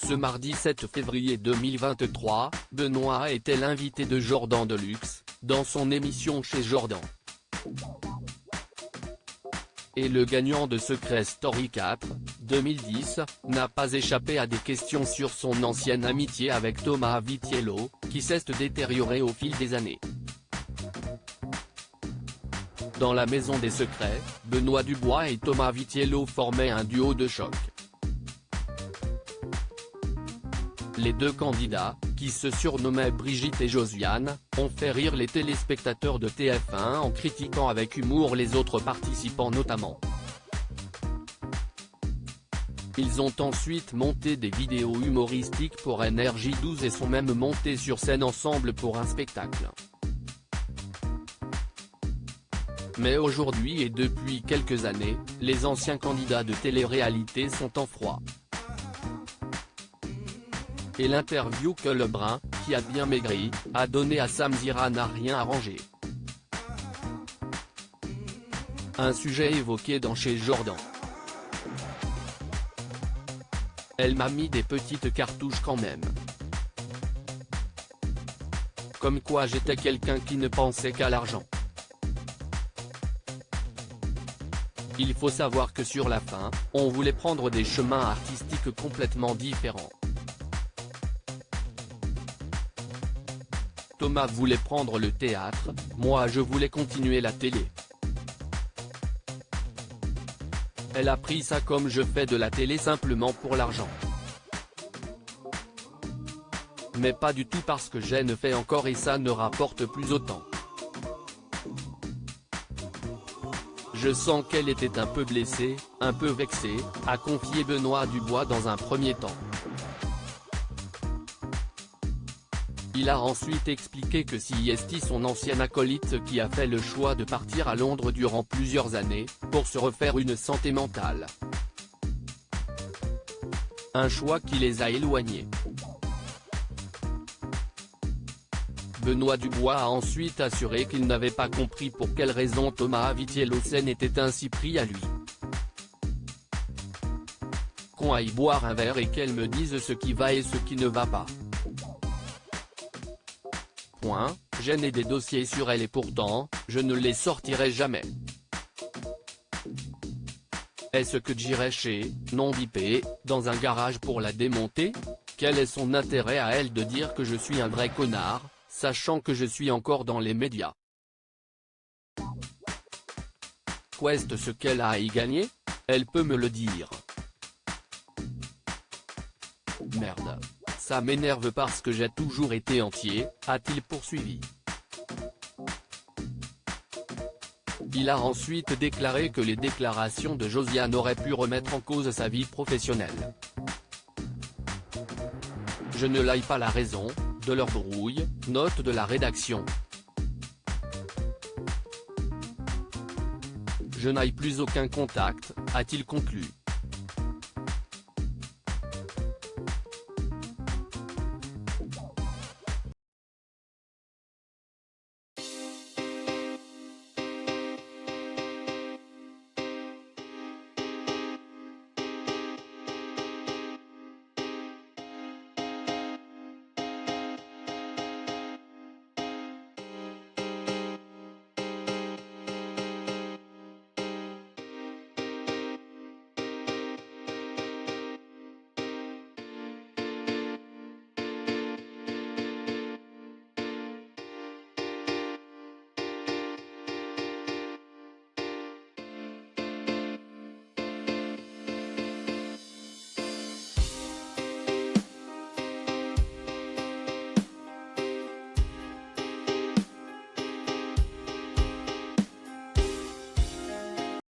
Ce mardi 7 février 2023, Benoît était l'invité de Jordan Deluxe, dans son émission chez Jordan. Et le gagnant de Secret Story 4, 2010, n'a pas échappé à des questions sur son ancienne amitié avec Thomas Vitiello, qui s'est détériorée au fil des années. Dans la Maison des Secrets, Benoît Dubois et Thomas Vitiello formaient un duo de choc. Les deux candidats, qui se surnommaient Brigitte et Josiane, ont fait rire les téléspectateurs de TF1 en critiquant avec humour les autres participants notamment. Ils ont ensuite monté des vidéos humoristiques pour NRJ12 et sont même montés sur scène ensemble pour un spectacle. Mais aujourd'hui et depuis quelques années, les anciens candidats de télé-réalité sont en froid. Et l'interview que Lebrun, qui a bien maigri, a donné à Sam Zira n'a rien arrangé. Un sujet évoqué dans Chez Jordan. Elle m'a mis des petites cartouches quand même. Comme quoi j'étais quelqu'un qui ne pensait qu'à l'argent. Il faut savoir que sur la fin, on voulait prendre des chemins artistiques complètement différents. Thomas voulait prendre le théâtre, moi je voulais continuer la télé. Elle a pris ça comme je fais de la télé simplement pour l'argent. Mais pas du tout parce que je ne fais encore et ça ne rapporte plus autant. Je sens qu'elle était un peu blessée, un peu vexée, a confié Benoît Dubois dans un premier temps. Il a ensuite expliqué que c'est son ancien acolyte qui a fait le choix de partir à Londres durant plusieurs années, pour se refaire une santé mentale. Un choix qui les a éloignés. Benoît Dubois a ensuite assuré qu'il n'avait pas compris pour quelle raison Thomas Vitiello était ainsi pris à lui. Qu'on aille boire un verre et qu'elle me dise ce qui va et ce qui ne va pas. Je n'ai des dossiers sur elle et pourtant, je ne les sortirai jamais. Est-ce que j'irai chez, non bipé, dans un garage pour la démonter? Quel est son intérêt à elle de dire que je suis un vrai connard, sachant que je suis encore dans les médias? Qu'est-ce ce qu'elle a à y gagner? Elle peut me le dire. Merde. Ça m'énerve parce que j'ai toujours été entier, a-t-il poursuivi. Il a ensuite déclaré que les déclarations de Josiane auraient pu remettre en cause sa vie professionnelle. Je ne l'aille pas la raison, de leur brouille, note de la rédaction. Je n'aille plus aucun contact, a-t-il conclu.